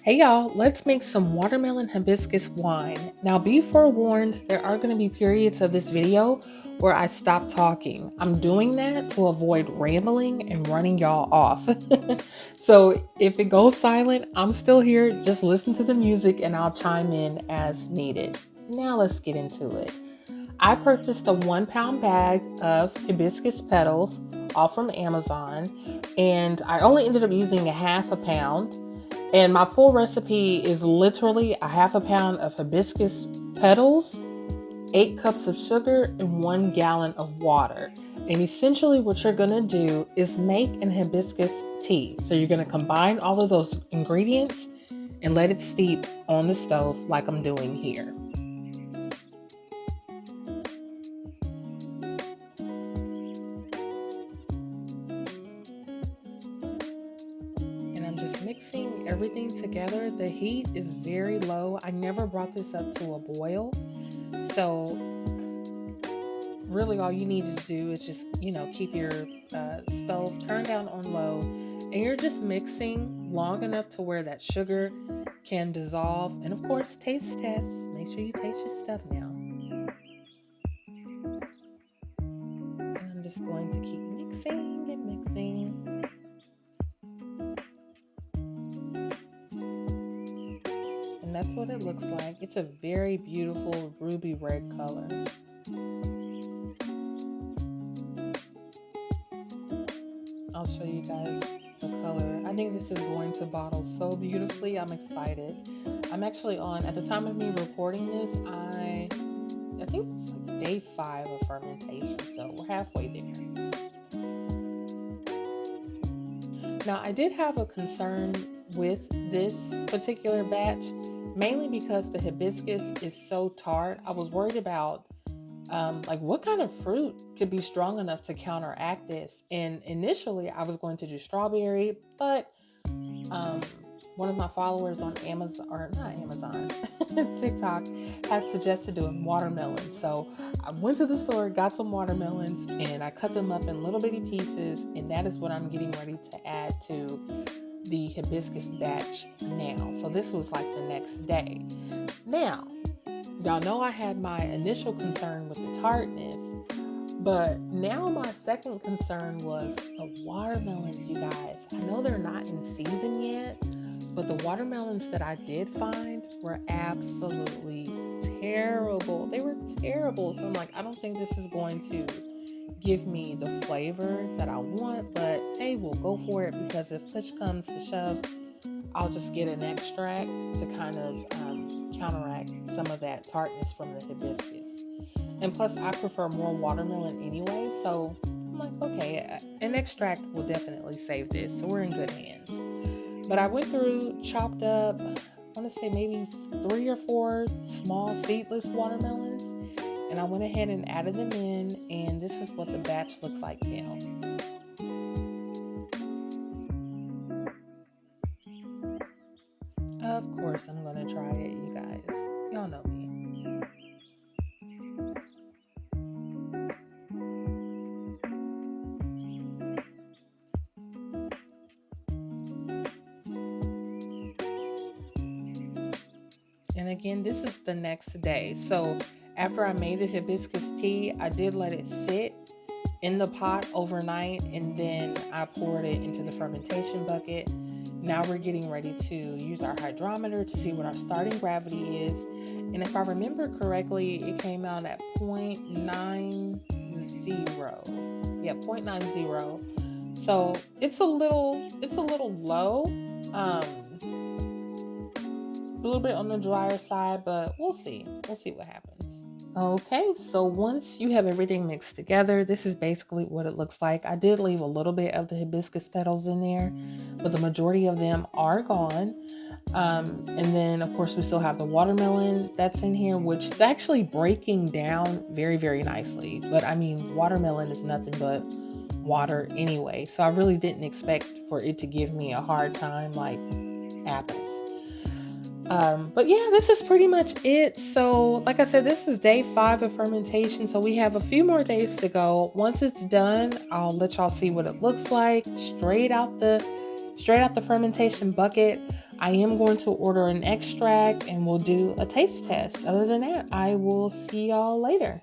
Hey y'all, let's make some watermelon hibiscus wine. Now be forewarned, there are going to be periods of this video where I stop talking. I'm doing that to avoid rambling and running y'all off. So if it goes silent, I'm still here. Just listen to the music and I'll chime in as needed. Now let's get into it. I purchased a 1 pound bag of hibiscus petals off from Amazon, and I only ended up using a half a pound. And my full recipe is literally a half a pound of hibiscus petals, 8 cups of sugar, and 1 gallon of water. And essentially, what you're gonna do is make an hibiscus tea. So you're gonna combine all of those ingredients and let it steep on the stove like I'm doing here. And I'm just mixing everything together. The heat is very low. I never brought this up to a boil. So really all you need to do is just, keep your stove turned down on low, and you're just mixing long enough to where that sugar can dissolve. And of course, taste test. Make sure you taste your stuff now. And I'm just going to keep mixing and mixing. And that's what it looks like. It's a very beautiful ruby red color. I'll show you guys the color. I think this is going to bottle so beautifully. I'm excited. I'm actually on, at the time of me recording this, I think it's like day 5 of fermentation. So we're halfway there. Now, I did have a concern with this particular batch, mainly because the hibiscus is so tart. I was worried about like what kind of fruit could be strong enough to counteract this. And initially I was going to do strawberry, but one of my followers on Amazon, or not Amazon, TikTok, has suggested doing watermelon. So I went to the store, got some watermelons, and I cut them up in little bitty pieces. And that is what I'm getting ready to add to the hibiscus batch now. So this was like the next day. Now, y'all know I had my initial concern with the tartness, but now my second concern was the watermelons, you guys. I know they're not in season yet, but the watermelons that I did find were absolutely terrible. They were terrible. So I'm like, I don't think this is going to give me the flavor that I want, but hey, we'll go for it, because if push comes to shove, I'll just get an extract to kind of counteract some of that tartness from the hibiscus. And plus, I prefer more watermelon anyway, so I'm like, okay, an extract will definitely save this, so we're in good hands. But I went through, chopped up, I want to say maybe 3 or 4 small seedless watermelons, and I went ahead and added them in, and this is what the batch looks like now. Of course, I'm going to try it, you guys. Y'all know me. And again, this is the next day. So after I made the hibiscus tea, I did let it sit in the pot overnight, and then I poured it into the fermentation bucket. Now we're getting ready to use our hydrometer to see what our starting gravity is. And if I remember correctly, it came out at 0.90. Yeah, 0.90. So it's a little low. A little bit on the drier side, but we'll see. We'll see what happens. Okay, so once you have everything mixed together, this is basically what it looks like. I did leave a little bit of the hibiscus petals in there, but the majority of them are gone. And then, of course, we still have the watermelon that's in here, which is actually breaking down very, very nicely. But I mean, watermelon is nothing but water anyway, so I really didn't expect for it to give me a hard time like apples. But yeah, this is pretty much it. So like I said, this is day 5 of fermentation, so we have a few more days to go. Once it's done, I'll let y'all see what it looks like straight out the fermentation bucket. I am going to order an extract and we'll do a taste test. Other than that, I will see y'all later.